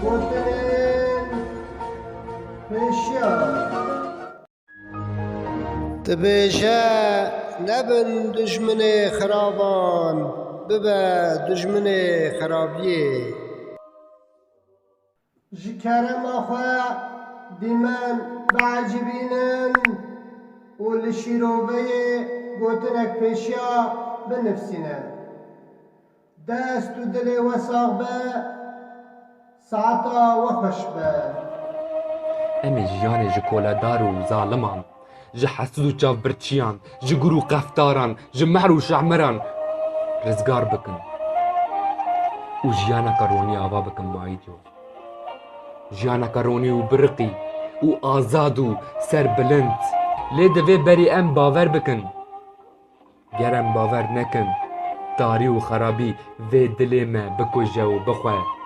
گوتنین پشیا تبیشه نبن دجمن خرابان ببه دجمن خرابیه جكرم أخوة ديمان بعجبينن والشيروبية قوتنك بشيا بنفسنا دست دلي وساق با ساعتا وخش با امي جياني جي كولادار و ظالمان جي حسدو چاف برچيان جي گرو قفتاران جي محر و شعمران رزگار بكن و جيانا كاروني آوا بكن معيديو جيانا كاروني و برقي و آزاد و سر بلند لي دوي بري ام باور بكن گرم باور نكن تاري و خرابي في دلي ما بكجه و بخوه